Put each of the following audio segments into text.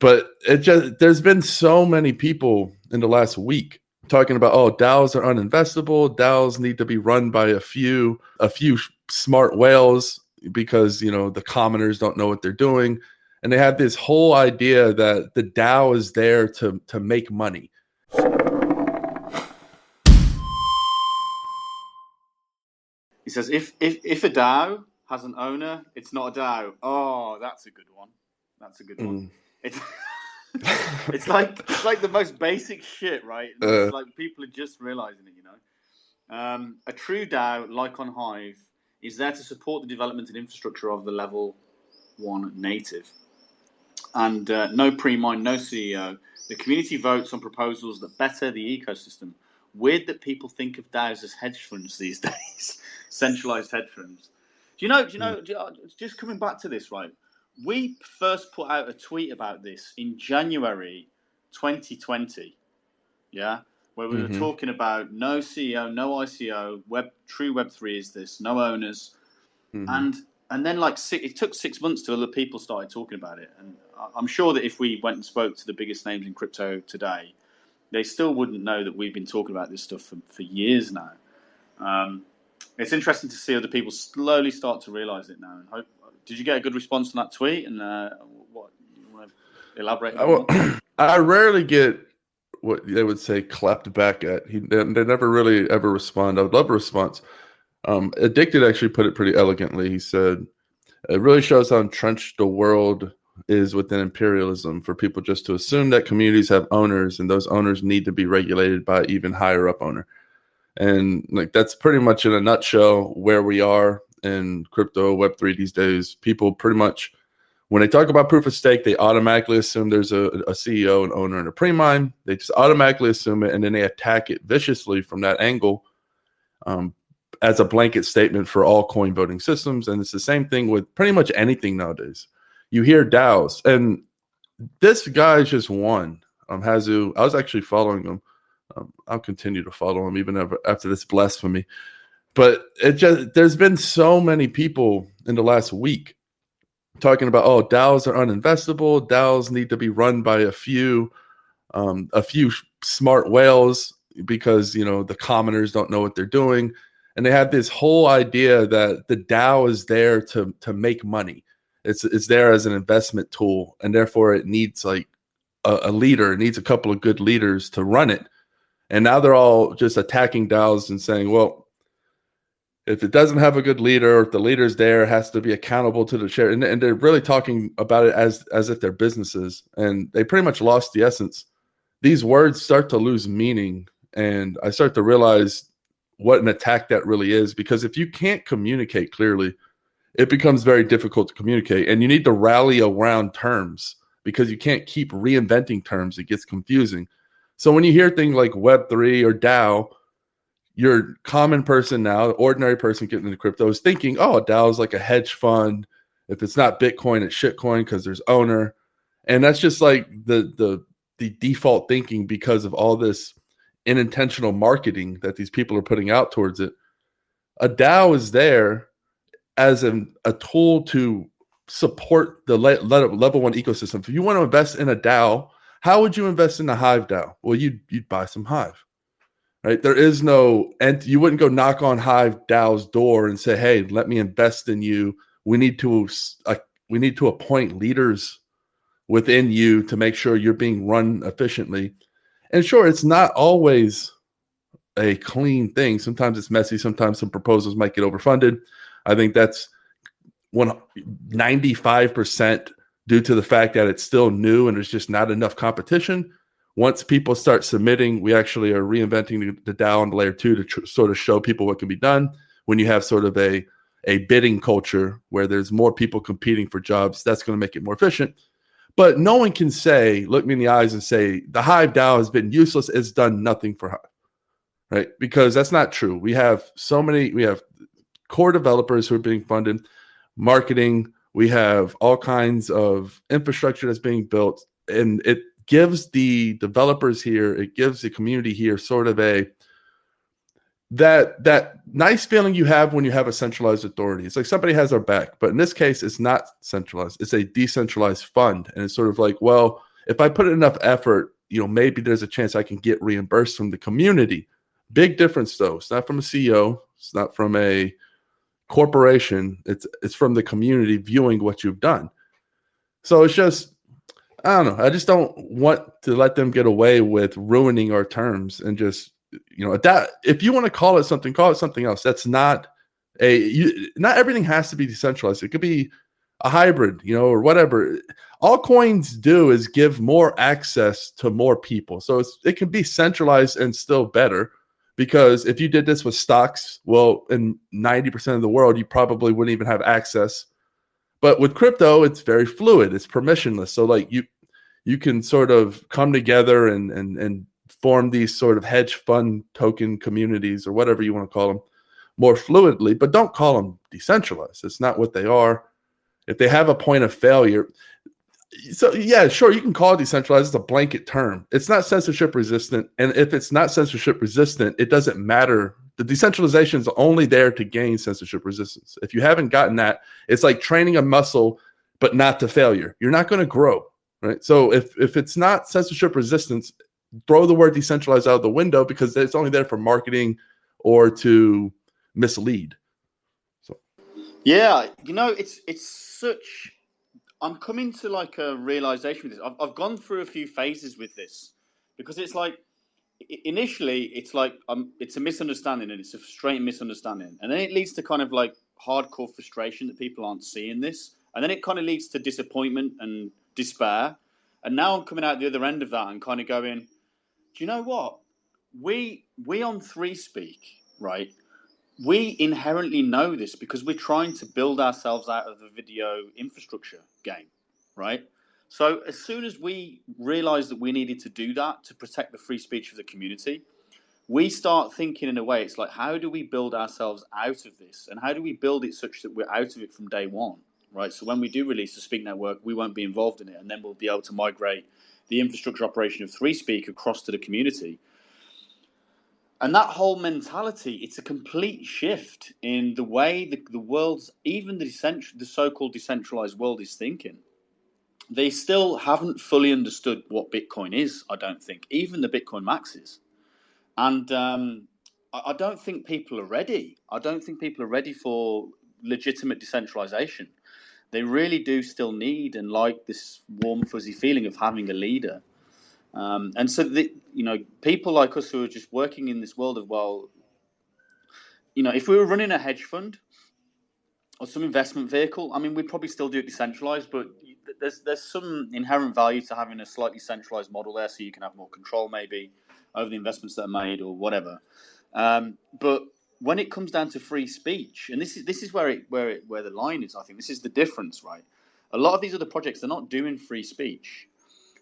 But there's been so many people in the last week talking about, oh, DAOs are uninvestable. DAOs need to be run by a few smart whales because, the commoners don't know what they're doing. And they have this whole idea that the DAO is there to make money. He says, if a DAO has an owner, it's not a DAO. Oh, that's a good one. That's a good one. It's like the most basic shit, right? It's like people are just realizing it, A true DAO, like on Hive, is there to support the development and infrastructure of the level 1 native. And no pre-mine, no CEO. The community votes on proposals that better the ecosystem. Weird that people think of DAOs as hedge funds these days, centralized hedge funds. Do you know? Just coming back to this, right? We first put out a tweet about this in January 2020, yeah, where we were talking about no CEO, no ICO, true Web3 is this, no owners, and then it took 6 months till other people started talking about it, and I'm sure that if we went and spoke to the biggest names in crypto today, they still wouldn't know that we've been talking about this stuff for years now. It's interesting to see other people slowly start to realize it now. And did you get a good response on that tweet? And what you want to elaborate on? I rarely get what they would say clapped back at. They never really ever respond. I would love a response. Addicted actually put it pretty elegantly. He said, it really shows how entrenched the world is within imperialism for people just to assume that communities have owners and those owners need to be regulated by even higher up owner. And that's pretty much in a nutshell where we are in crypto Web3 these days. People pretty much, when they talk about proof of stake, they automatically assume there's a CEO, an owner, and a pre-mine. They just automatically assume it, and then they attack it viciously from that angle as a blanket statement for all coin voting systems. And it's the same thing with pretty much anything nowadays. You hear DAOs, and this guy is just one. Hazu, I was actually following him. I'll continue to follow him even after this blasphemy. But there's been so many people in the last week talking about, oh, DAOs are uninvestable. DAOs need to be run by a few smart whales because, the commoners don't know what they're doing. And they have this whole idea that the DAO is there to make money. It's there as an investment tool, and therefore it needs a leader. It needs a couple of good leaders to run it. And now they're all just attacking DAOs and saying, well, if it doesn't have a good leader, or if the leader's there, it has to be accountable to the share. And they're really talking about it as if they're businesses. And they pretty much lost the essence. These words start to lose meaning. And I start to realize what an attack that really is. Because if you can't communicate clearly, it becomes very difficult to communicate. And you need to rally around terms because you can't keep reinventing terms. It gets confusing. So when you hear things like Web3 or DAO, your common person now, ordinary person getting into crypto is thinking, oh, DAO is like a hedge fund. If it's not Bitcoin, it's shitcoin because there's owner. And that's just like the default thinking because of all this unintentional marketing that these people are putting out towards it. A DAO is there as a tool to support the level 1 ecosystem. If you want to invest in a DAO, how would you invest in a Hive DAO? Well, you'd buy some Hive, right? There is no, and you wouldn't go knock on Hive DAO's door and say, "Hey, let me invest in you. We need to appoint leaders within you to make sure you're being run efficiently." And sure, it's not always a clean thing. Sometimes it's messy. Sometimes some proposals might get overfunded. I think that's 95% due to the fact that it's still new and there's just not enough competition. Once people start submitting, we actually are reinventing the DAO on layer 2 to sort of show people what can be done. When you have sort of a bidding culture where there's more people competing for jobs, that's going to make it more efficient. But no one can look me in the eyes and say, the Hive DAO has been useless. It's done nothing for Hive, right? Because that's not true. We have core developers who are being funded, marketing, we have all kinds of infrastructure that's being built, and it gives the developers here, it gives the community here sort of that nice feeling you have when you have a centralized authority. It's like somebody has our back, but in this case, it's not centralized. It's a decentralized fund, and it's sort of like, well, if I put in enough effort, maybe there's a chance I can get reimbursed from the community. Big difference though. It's not from a CEO. It's not from a corporation. It's from the community viewing what you've done. So it's just, I don't know. I just don't want to let them get away with ruining our terms and just, that if you want to call it something else. That's not not everything has to be decentralized. It could be a hybrid, or whatever. All coins do is give more access to more people. So it can be centralized and still better, because if you did this with stocks, well, in 90% of the world, you probably wouldn't even have access. But with crypto, it's very fluid. It's permissionless. So like you can sort of come together and form these sort of hedge fund token communities or whatever you want to call them more fluidly, but don't call them decentralized. It's not what they are. If they have a point of failure, so yeah, sure, you can call it decentralized. It's a blanket term. It's not censorship resistant. And if it's not censorship resistant, it doesn't matter. The decentralization is only there to gain censorship resistance. If you haven't gotten that, it's like training a muscle, but not to failure. You're not going to grow, right? So if it's not censorship resistance, throw the word decentralized out the window, because it's only there for marketing or to mislead. So Yeah, it's such. I'm coming to like a realization with this. I've gone through a few phases with this, because it's like initially it's like it's a misunderstanding, and it's a straight misunderstanding, and then it leads to kind of like hardcore frustration that people aren't seeing this, and then it kind of leads to disappointment and despair, and now I'm coming out the other end of that and kind of going, do you know what, we on Three Speak, right? We inherently know this because we're trying to build ourselves out of the video infrastructure game, right? So as soon as we realized that we needed to do that to protect the free speech of the community, we start thinking in a way, it's like, how do we build ourselves out of this? And how do we build it such that we're out of it from day one, right? So when we do release the Speak Network, we won't be involved in it. And then we'll be able to migrate the infrastructure operation of Three Speak across to the community. And that whole mentality, it's a complete shift in the way the world's, even the so-called decentralized world is thinking. They still haven't fully understood what Bitcoin is, I don't think, even the Bitcoin maxis. And I don't think people are ready. I don't think people are ready for legitimate decentralization. They really do still need and like this warm, fuzzy feeling of having a leader. And so, people like us who are just working in this world of, well, if we were running a hedge fund or some investment vehicle, I mean, we'd probably still do it decentralized, but there's some inherent value to having a slightly centralized model there, so you can have more control maybe over the investments that are made or whatever. But when it comes down to free speech, and this is where the line is, I think this is the difference, right? A lot of these other projects, they're not doing free speech.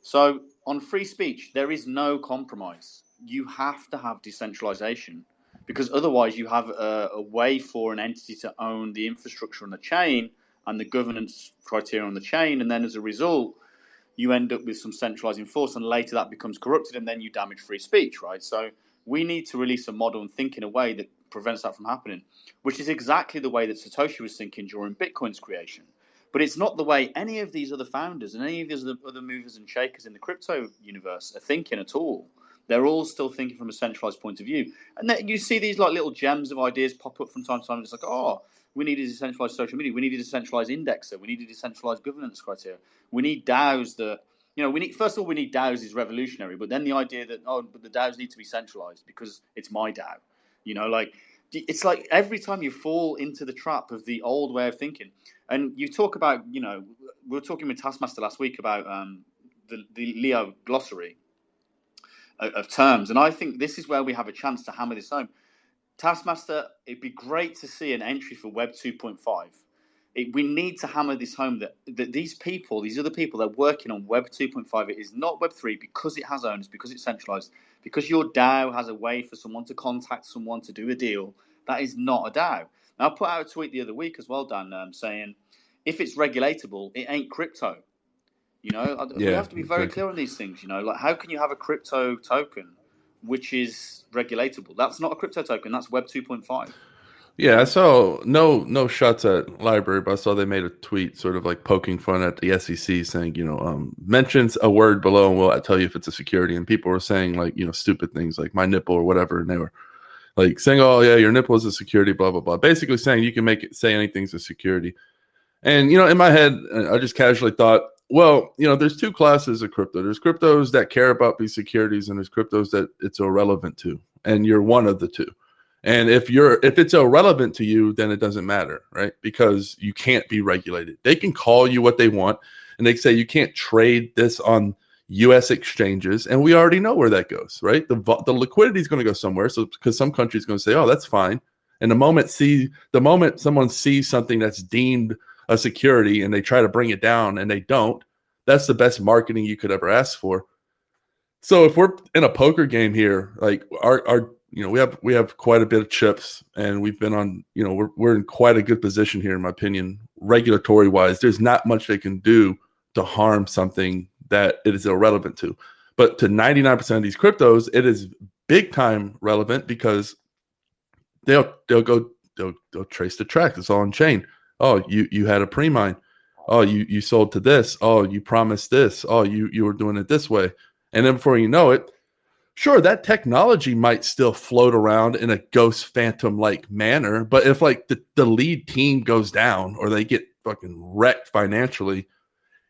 So on free speech, there is no compromise. You have to have decentralization, because otherwise you have a way for an entity to own the infrastructure on the chain and the governance criteria on the chain. And then as a result, you end up with some centralizing force, and later that becomes corrupted, and then you damage free speech, right? So we need to release a model and think in a way that prevents that from happening, which is exactly the way that Satoshi was thinking during Bitcoin's creation. But it's not the way any of these other founders and any of these other movers and shakers in the crypto universe are thinking at all. They're all still thinking from a centralized point of view. And then you see these like little gems of ideas pop up from time to time. It's like, oh, we need a decentralized social media. We need a decentralized indexer. We need a decentralized governance criteria. We need DAOs that, we need, first of all, we need DAOs is revolutionary. But then the idea that, oh, but the DAOs need to be centralized because it's my DAO. It's like every time you fall into the trap of the old way of thinking. And you talk about, we were talking with Taskmaster last week about the Leo glossary of terms. And I think this is where we have a chance to hammer this home. Taskmaster, it'd be great to see an entry for Web 2.5. We need to hammer this home that these other people, they're working on Web 2.5. It is not Web 3 because it has owners, because it's centralized, because your DAO has a way for someone to contact someone to do a deal. That is not a DAO. Now, I put out a tweet the other week as well, Dan, saying if it's regulatable, it ain't crypto. We yeah, have to be very exactly. clear on these things. Like how can you have a crypto token which is regulatable? That's not a crypto token. That's Web 2.5. Yeah, I saw no shots at library, but I saw they made a tweet sort of like poking fun at the SEC saying, mentions a word below and we'll tell you if it's a security. And people were saying like, stupid things like my nipple or whatever. And they were like saying, oh yeah, your nipple is a security, blah, blah, blah. Basically saying you can make it say anything's a security. And, in my head, I just casually thought, well, there's two classes of crypto. There's cryptos that care about these securities and there's cryptos that it's irrelevant to. And you're one of the two. And if it's irrelevant to you, then it doesn't matter, right? Because you can't be regulated. They can call you what they want and they say you can't trade this on US exchanges. And we already know where that goes, right? The liquidity is going to go somewhere. So because some countries going to say, oh, that's fine. And the moment someone sees something that's deemed a security and they try to bring it down and they don't, that's the best marketing you could ever ask for. So if we're in a poker game here, like our we have quite a bit of chips and we've been on, we're in quite a good position here in my opinion, regulatory wise. There's not much they can do to harm something that it is irrelevant to. But to 99% of these cryptos, it is big time relevant because they'll trace the track. It's all on chain. Oh, you had a pre-mine. Oh, you sold to this. Oh, you promised this. Oh, you were doing it this way. And then before you know it, sure, that technology might still float around in a ghost phantom like manner. But if like the lead team goes down or they get fucking wrecked financially,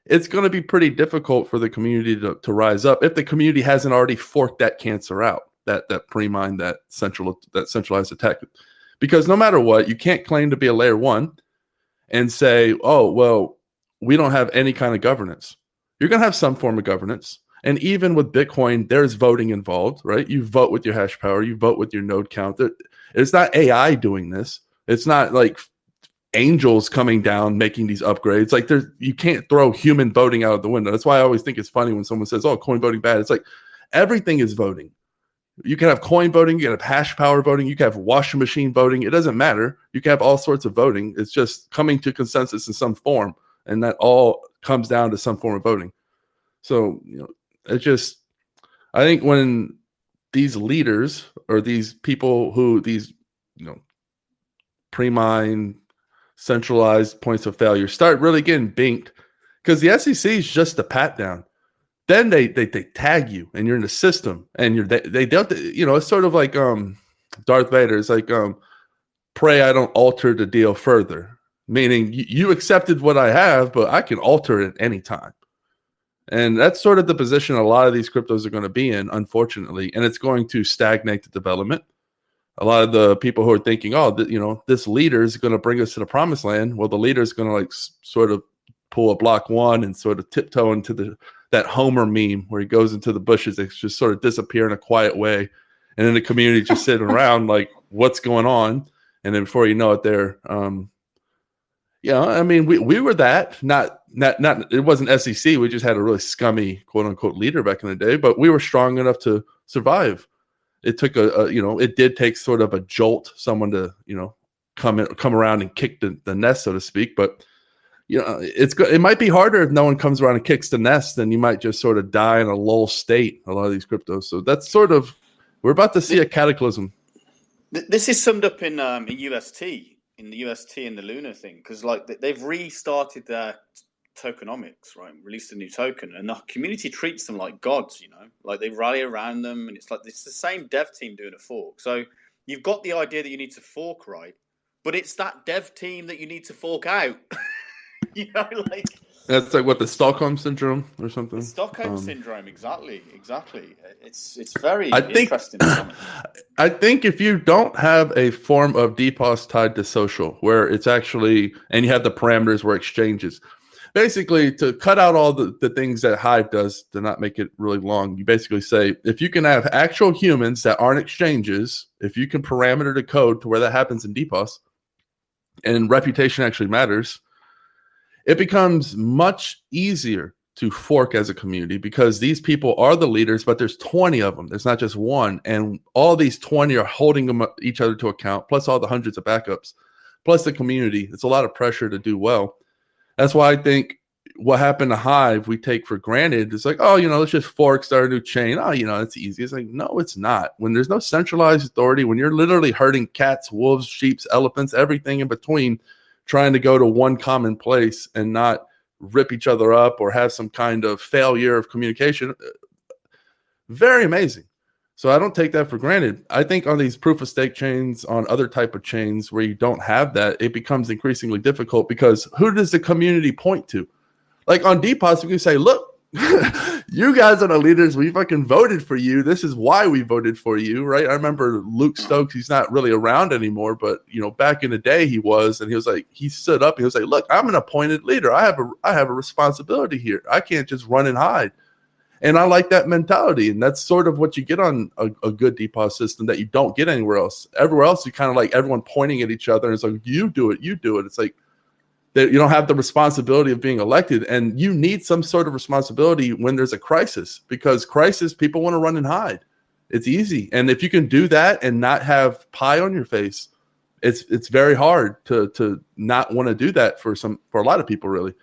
it's going to be pretty difficult for the community to rise up if the community hasn't already forked that cancer out, that pre-mine, that centralized attack. Because no matter what, you can't claim to be a layer one and say, oh, well, we don't have any kind of governance. You're going to have some form of governance. And even with Bitcoin, there's voting involved, right? You vote with your hash power, you vote with your node count. It's not AI doing this. It's not like angels coming down making these upgrades. Like you can't throw human voting out of the window. That's why I always think it's funny when someone says, oh, coin voting bad. It's like everything is voting. You can have coin voting, you can have hash power voting, you can have washing machine voting. It doesn't matter. You can have all sorts of voting. It's just coming to consensus in some form. And that all comes down to some form of voting. So, I think when these leaders or these people who pre-mine centralized points of failure start really getting binked, because the SEC is just a pat down. Then they tag you and you're in the system and they don't, it's sort of like Darth Vader. It's like pray I don't alter the deal further, meaning you accepted what I have, but I can alter it at any time. And that's sort of the position a lot of these cryptos are going to be in, unfortunately, and it's going to stagnate the development. A lot of the people who are thinking, oh, this leader is going to bring us to the promised land. Well, the leader is going to like sort of pull a block one and sort of tiptoe into that Homer meme where he goes into the bushes. They just sort of disappear in a quiet way. And then the community just sitting around like, what's going on? And then before you know it, they're, I mean, we were that, not, it wasn't SEC. We just had a really scummy, quote unquote, leader back in the day, but we were strong enough to survive. It took it did take sort of a jolt, someone to, come around and kick the nest, so to speak. But, it might be harder if no one comes around and kicks the nest, then you might just sort of die in a lull state, a lot of these cryptos. So that's sort of, we're about to see a cataclysm. This is summed up in UST, in the UST and the Luna thing, because like they've restarted their tokenomics, right? Released a new token, and the community treats them like gods, like they rally around them, and it's like it's the same dev team doing a fork. So you've got the idea that you need to fork, right? But it's that dev team that you need to fork out. Like that's like what, the Stockholm syndrome or something. The Stockholm syndrome, exactly. It's very interesting. I think if you don't have a form of DPoS tied to social, where it's actually, and you have the parameters where exchanges, basically to cut out all the things that Hive does to not make it really long, you basically say, if you can have actual humans that aren't exchanges, if you can parameter the code to where that happens in DPoS, and reputation actually matters, it becomes much easier to fork as a community because these people are the leaders, but there's 20 of them. There's not just one. And all these 20 are holding them each other to account, plus all the hundreds of backups, plus the community. It's a lot of pressure to do well. That's why I think what happened to Hive we take for granted. It's like, oh, let's just fork, start a new chain. Oh, it's easy. It's like, no, it's not. When there's no centralized authority, when you're literally herding cats, wolves, sheep, elephants, everything in between, trying to go to one common place and not rip each other up or have some kind of failure of communication, very amazing. So I don't take that for granted. I think on these proof of stake chains, on other type of chains where you don't have that, it becomes increasingly difficult because who does the community point to? Like on DPoS, we can say, look, you guys are the leaders. We fucking voted for you. This is why we voted for you, right? I remember Luke Stokes. He's not really around anymore, but back in the day he was, and he was like, he stood up. And he was like, look, I'm an appointed leader. I have a responsibility here. I can't just run and hide. And I like that mentality. And that's sort of what you get on a good DPoS system that you don't get anywhere else. Everywhere else, you kind of like everyone pointing at each other. And it's like, you do it, you do it. It's like that you don't have the responsibility of being elected. And you need some sort of responsibility when there's a crisis, because crisis, people want to run and hide. It's easy. And if you can do that and not have pie on your face, it's very hard to not want to do that for a lot of people, really.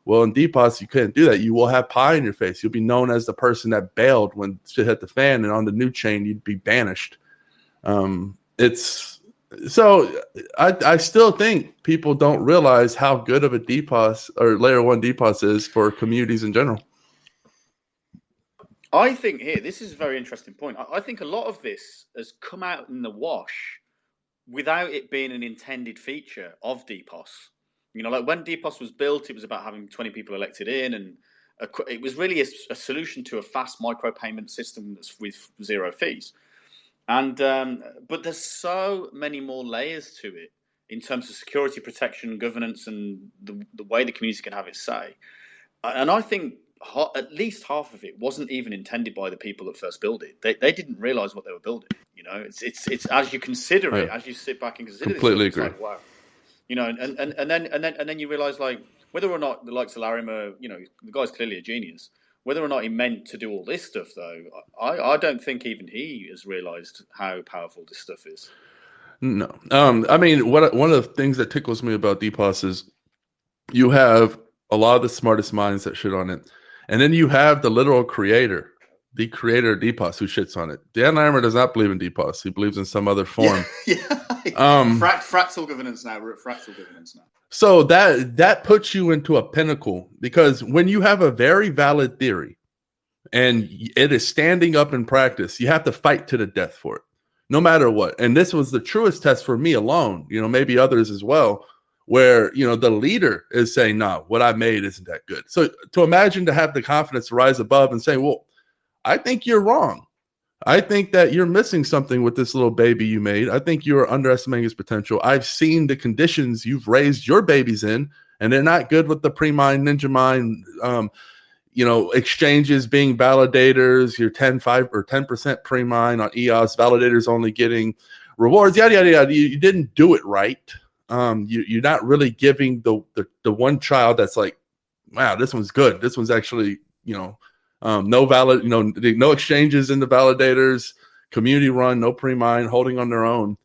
Well, in DPoS, you can't do that. You will have pie in your face. You'll be known as the person that bailed when shit hit the fan, and on the new chain, you'd be banished. So I still think people don't realize how good of a DPoS or layer 1 DPoS is for communities in general. I think this is a very interesting point. I think a lot of this has come out in the wash without it being an intended feature of DPoS. Like when DPoS was built, it was about having 20 people elected in, and it was really a solution to a fast micropayment system with zero fees. And but there's so many more layers to it in terms of security, protection, governance, and the way the community can have its say. And I think at least half of it wasn't even intended by the people that first built it. They didn't realize what they were building. It's as you consider it, as you sit back and consider completely this, agree. It's like, wow. And then you realize, like, whether or not the likes of Larimer, the guy's clearly a genius. Whether or not he meant to do all this stuff, though, I don't think even he has realized how powerful this stuff is. No. I mean, one of the things that tickles me about DPoS is you have a lot of the smartest minds that shit on it. And then you have the literal creator, the creator of DPoS, who shits on it. Dan Larimer does not believe in DPoS. He believes in some other form. Yeah. Fractal governance now. We're at fractal governance now. So that puts you into a pinnacle, because when you have a very valid theory and it is standing up in practice, you have to fight to the death for it, no matter what. And this was the truest test for me alone, maybe others as well, where, the leader is saying, no, what I made isn't that good. So to imagine to have the confidence to rise above and say, well, I think you're wrong. I think that you're missing something with this little baby you made. I think you're underestimating his potential. I've seen the conditions you've raised your babies in, and they're not good with the pre-mine, ninja mine, exchanges being validators, your 10% pre-mine on EOS, validators only getting rewards, yada, yada, yada. You didn't do it right. You're not really giving the one child that's like, wow, this one's good. This one's actually, no exchanges in the validators, community run, no pre-mine, holding on their own.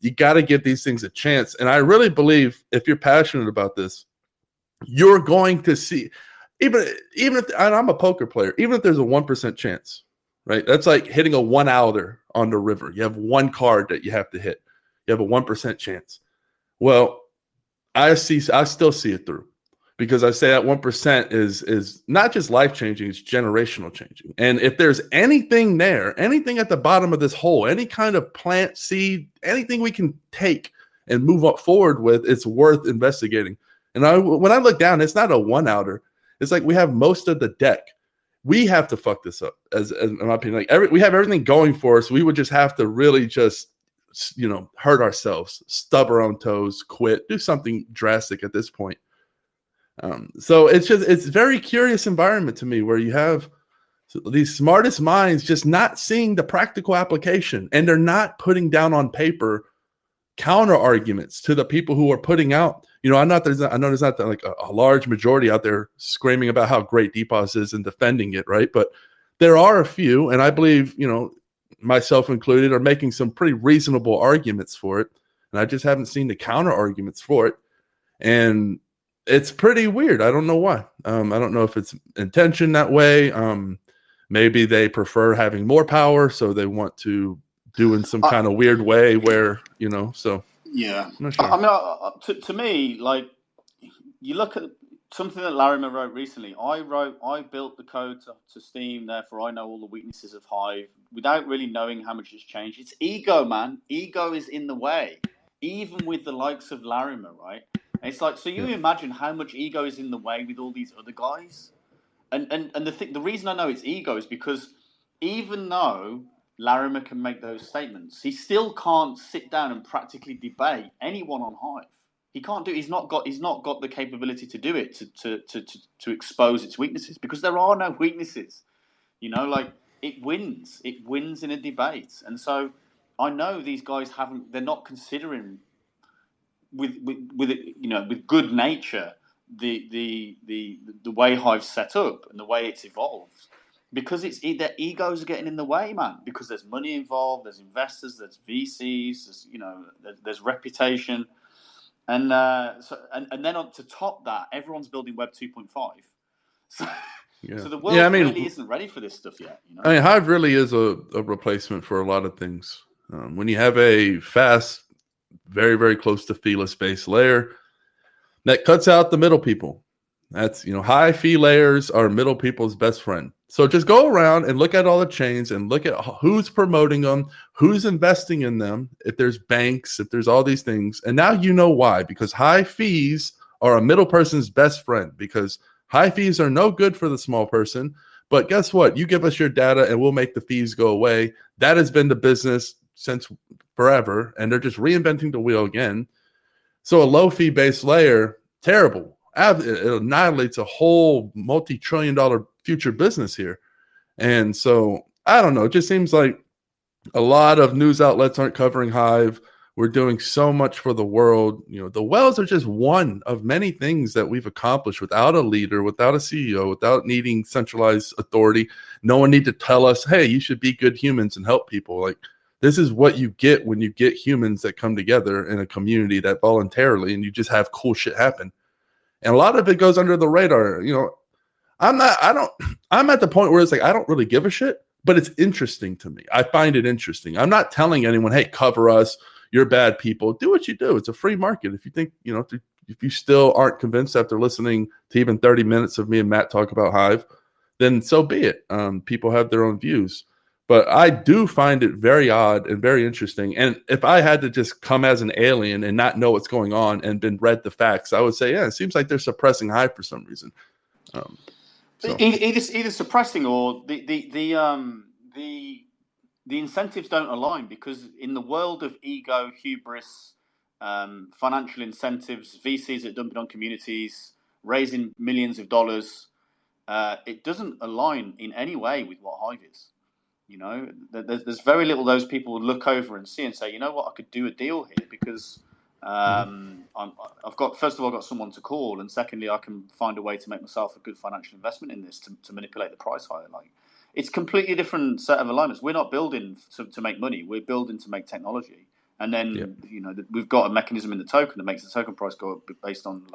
You got to give these things a chance. And I really believe if you're passionate about this, you're going to see, even if, and I'm a poker player, even if there's a 1% chance, right? That's like hitting a 1-outer on the river. You have one card that you have to hit. You have a 1% chance. Well, I still see it through, because I say that 1% is not just life-changing, it's generational changing. And if there's anything there, anything at the bottom of this hole, any kind of plant, seed, anything we can take and move up forward with, it's worth investigating. And when I look down, it's not a 1-outer. It's like we have most of the deck. We have to fuck this up, as in my opinion. Like we have everything going for us. We would just have to really just, hurt ourselves, stub our own toes, quit, do something drastic at this point. So it's a very curious environment to me, where you have these smartest minds just not seeing the practical application, and they're not putting down on paper counter arguments to the people who are putting out. I know there's not like a large majority out there screaming about how great DPoS is and defending it, right? But there are a few, and I believe, myself included, are making some pretty reasonable arguments for it, and I just haven't seen the counter arguments for it. And it's pretty weird. I don't know why. I don't know if it's intention that way. Maybe they prefer having more power, so they want to do in some I, kind of weird way where, you know, so yeah, I'm not I sure. mean, to me, like, you look at something that Larimer wrote recently. I built the code to Steam, therefore I know all the weaknesses of Hive without really knowing how much it's changed. It's ego, man. Ego is in the way, even with the likes of Larimer, right? And it's like, so you Yeah. imagine how much ego is in the way with all these other guys. And the reason I know it's ego is because even though Larimer can make those statements, he still can't sit down and practically debate anyone on Hive. He can't do. He's not got the capability to do it to expose its weaknesses because there are no weaknesses. You know, like it wins. It wins in a debate, and so I know these guys haven't. They're not considering with with good nature the way Hive's set up and the way it's evolved because their egos are getting in the way, man. Because there's money involved, there's investors, there's VCs, there's reputation, and and then on to top that, everyone's building Web 2.5. So Yeah. so the Yeah. world really isn't ready for this stuff yet. I mean, Hive really is a replacement for a lot of things. When you have a fast, very, very close to feeless base layer, that cuts out the middle people. That's, high fee layers are middle people's best friend. So just go around and look at all the chains and look at who's promoting them, who's investing in them, if there's banks, if there's all these things. And now you know why, because high fees are a middle person's best friend, because high fees are no good for the small person. But guess what? You give us your data and we'll make the fees go away. That has been the business since forever. And they're just reinventing the wheel again. So a low fee based layer, terrible. It annihilates a whole multi-trillion dollar future business here. And so I don't know. It just seems like a lot of news outlets aren't covering Hive. We're doing so much for the world. The wells are just one of many things that we've accomplished without a leader, without a CEO, without needing centralized authority. No one need to tell us, hey, you should be good humans and help people. Like, this is what you get when you get humans that come together in a community that voluntarily, and you just have cool shit happen. And a lot of it goes under the radar. I'm at the point where it's like, I don't really give a shit, but it's interesting to me. I find it interesting. I'm not telling anyone, hey, cover us. You're bad people. Do what you do. It's a free market. If you think, if you still aren't convinced after listening to even 30 minutes of me and Matt talk about Hive, then so be it. People have their own views. But I do find it very odd and very interesting. And if I had to just come as an alien and not know what's going on and been read the facts, I would say, yeah, it seems like they're suppressing Hive for some reason. Um, so Either suppressing or the incentives don't align because in the world of ego, hubris, financial incentives, VCs that dump it on communities, raising millions of dollars, it doesn't align in any way with what Hive is. There's very little those people would look over and see and say, you know what, I could do a deal here because mhm. I've got, first of all, I've got someone to call, and secondly, I can find a way to make myself a good financial investment in this to manipulate the price higher. Like, it's completely different set of alignments. We're not building to make money. We're building to make technology. And Yeah. then, we've got a mechanism in the token that makes the token price go up based on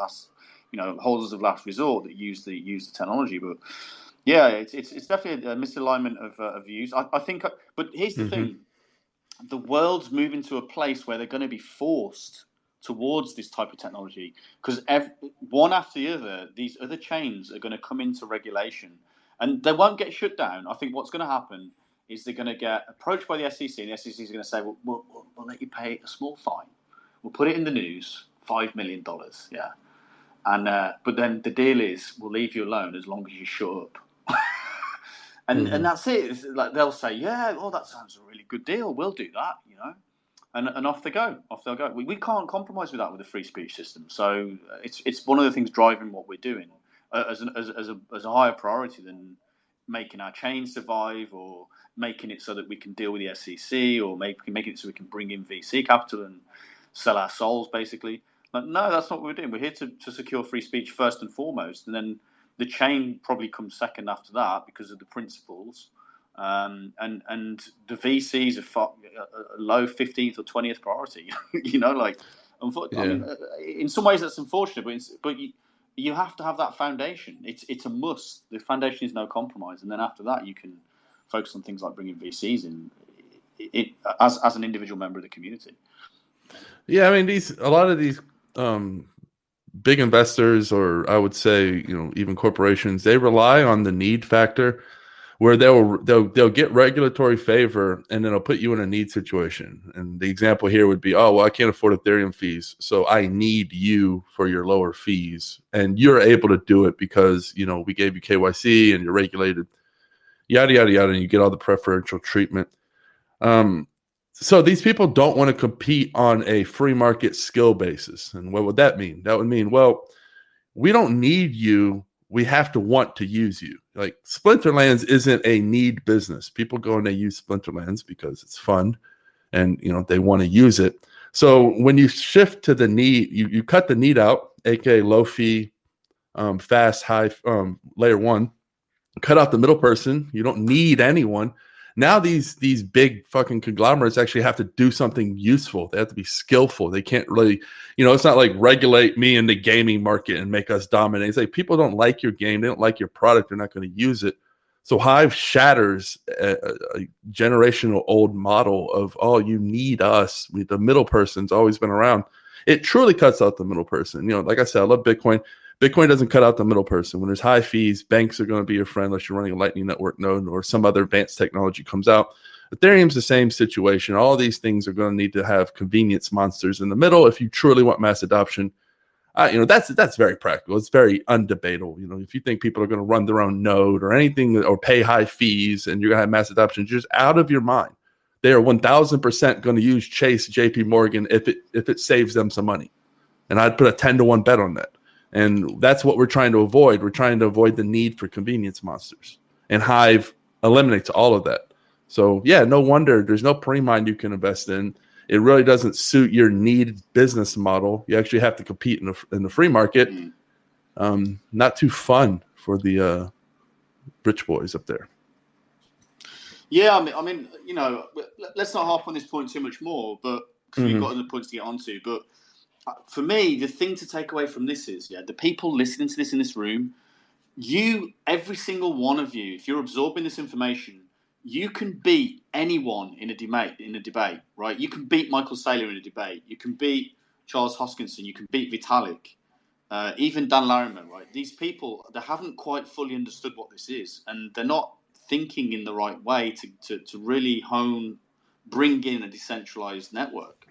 holders of last resort that use the technology. But yeah, it's definitely a misalignment of views. I think, but here's the Mm-hmm. thing: the world's moving to a place where they're going to be forced towards this type of technology because one after the other, these other chains are going to come into regulation, and they won't get shut down. I think what's going to happen is they're going to get approached by the SEC, and the SEC is going to say, "Well, we'll let you pay a small fine. We'll put it in the news, $5 million, yeah." And but then the deal is we'll leave you alone as long as you shut up. And Mm-hmm. that's it. It's like they'll say, yeah, oh, that sounds a really good deal. We'll do that. And off they go. Off they'll go. We can't compromise with that with the free speech system. So it's one of the things driving what we're doing as a higher priority than making our chain survive or making it so that we can deal with the SEC or making it so we can bring in VC capital and sell our souls, basically. Like, no, that's not what we're doing. We're here to secure free speech first and foremost, and then the chain probably comes second after that because of the principles. And the VCs are a low 15th or 20th priority. Like, I Yeah. mean, in some ways that's unfortunate, but you have to have that foundation. It's a must. The foundation is no compromise, and then after that, you can focus on things like bringing VCs in, as an individual member of the community. Yeah, I mean, a lot of these big investors, or I would say, even corporations, they rely on the need factor, where they'll get regulatory favor, and then it'll put you in a need situation. And the example here would be, oh, well, I can't afford Ethereum fees, so I need you for your lower fees, and you're able to do it because we gave you KYC and you're regulated, yada yada yada, and you get all the preferential treatment. Um, so these people don't want to compete on a free market skill basis. And what would that mean? That would mean, well, we don't need you. We have to want to use you. Like Splinterlands isn't a need business. People go and they use Splinterlands because it's fun and they want to use it. So when you shift to the need, you cut the need out, aka low fee, fast, high, layer one, cut out the middle person. You don't need anyone. Now these big fucking conglomerates actually have to do something useful. They have to be skillful. They can't really, it's not like regulate me in the gaming market and make us dominate. It's like people don't like your game. They don't like your product. They're not going to use it. So Hive shatters a generational old model of, oh, you need us. The middle person's always been around. It truly cuts out the middle person. Like I said, I love Bitcoin. Bitcoin doesn't cut out the middle person. When there's high fees, banks are going to be your friend unless you're running a Lightning Network node or some other advanced technology comes out. Ethereum's the same situation. All these things are going to need to have convenience monsters in the middle if you truly want mass adoption. That's very practical. It's very undebatable. If you think people are going to run their own node or anything or pay high fees and you're going to have mass adoption, you're just out of your mind. They are 1,000% going to use Chase, JP Morgan if it saves them some money. And I'd put a 10-1 bet on that. And that's what we're trying to avoid. We're trying to avoid the need for convenience monsters. And Hive eliminates all of that. So, yeah, no wonder there's no pre-mine you can invest in. It really doesn't suit your need business model. You actually have to compete in the free market. Not too fun for the rich boys up there. Yeah, I mean, let's not harp on this point too much more, but because we've got other points to get onto. But for me, the thing to take away from this is, the people listening to this in this room, every single one of you, if you're absorbing this information, you can beat anyone in a debate, right? You can beat Michael Saylor in a debate. You can beat Charles Hoskinson. You can beat Vitalik, even Dan Larimer, right? These people, they haven't quite fully understood what this is, and they're not thinking in the right way to really bring in a decentralized network.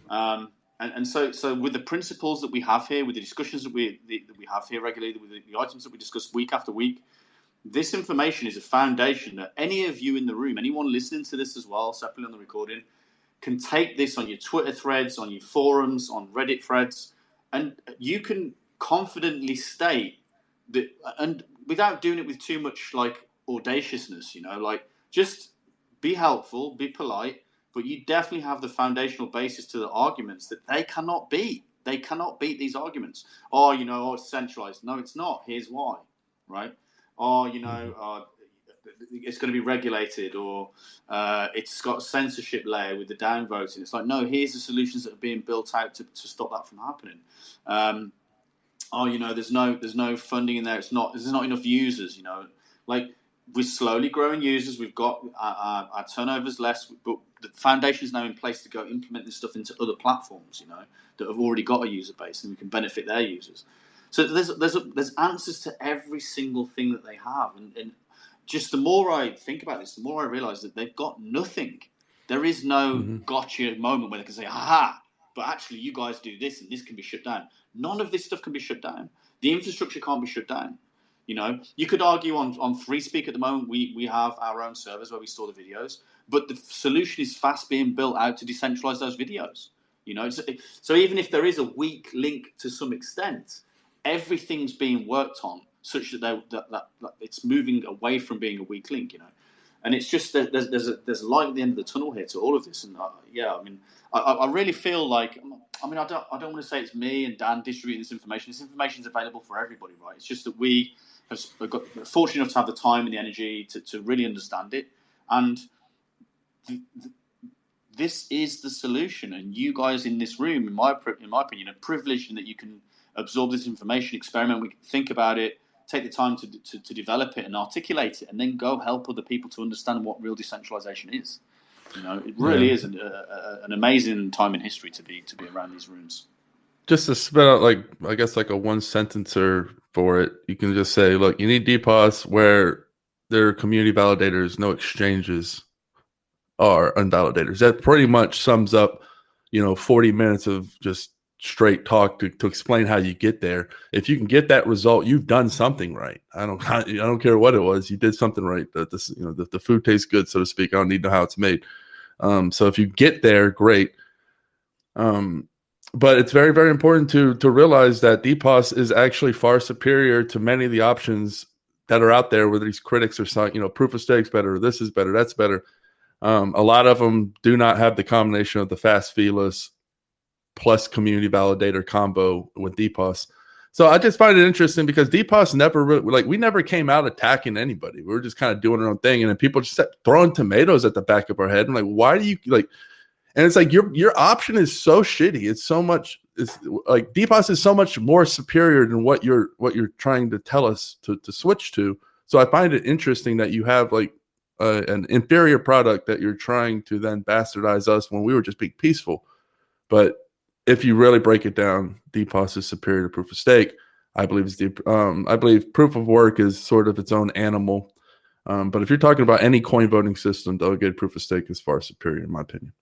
And so with the principles that we have here, with the discussions that we have here regularly, with the items that we discuss week after week, this information is a foundation that any of you in the room, anyone listening to this as well, separately on the recording, can take this on your Twitter threads, on your forums, on Reddit threads, and you can confidently state that, and without doing it with too much like audaciousness, just be helpful, be polite, but you definitely have the foundational basis to the arguments that they cannot beat. They cannot beat these arguments. Oh, it's centralized. No, it's not. Here's why, right? It's going to be regulated, or it's got a censorship layer with the downvoting. It's like, no, here's the solutions that are being built out to stop that from happening. There's no funding in there. There's not enough users. We're slowly growing users. We've got our turnover's less, but the foundation is now in place to go implement this stuff into other platforms, that have already got a user base and we can benefit their users. So there's answers to every single thing that they have, and just the more I think about this, the more I realize that they've got nothing. There is no gotcha moment where they can say, "Aha!" But actually, you guys do this, and this can be shut down. None of this stuff can be shut down. The infrastructure can't be shut down. You could argue on Free Speak at the moment, we have our own servers where we store the videos, but the solution is fast being built out to decentralize those videos. So even if there is a weak link to some extent, everything's being worked on such that it's moving away from being a weak link. And it's just that there's a light at the end of the tunnel here to all of this. And I really feel like, I don't want to say it's me and Dan distributing this information. This information is available for everybody, right? It's just that we have got fortunate enough to have the time and the energy to really understand it. And this is the solution. And you guys in this room, in my opinion, are privileged in that you can absorb this information, experiment, we can think about it, take the time to develop it and articulate it, and then go help other people to understand what real decentralization is. It really is an amazing time in history to be around these rooms. Just to spit out I guess like a one sentencer for it, you can just say, look, you need DPoS where there are community validators, no exchanges are unvalidators. That pretty much sums up, 40 minutes of just straight talk to explain how you get there. If you can get that result, you've done something right. I don't care what it was. You did something right. The food tastes good, so to speak. I don't need to know how it's made. So if you get there, great. But it's very, very important to realize that DPoS is actually far superior to many of the options that are out there where these critics are saying, proof of stake's better, this is better, that's better. A lot of them do not have the combination of the fast feeless plus community validator combo with DPoS. So I just find it interesting because DPoS never really, we never came out attacking anybody. We were just kind of doing our own thing. And then people just kept throwing tomatoes at the back of our head. And why do you and it's like your option is so shitty. It's so much. It's like DPoS is so much more superior than what you're trying to tell us to switch to. So I find it interesting that you have an inferior product that you're trying to then bastardize us when we were just being peaceful. But if you really break it down, DPoS is superior to proof of stake. I believe I believe proof of work is sort of its own animal. But if you're talking about any coin voting system, delegated proof of stake is far superior, in my opinion.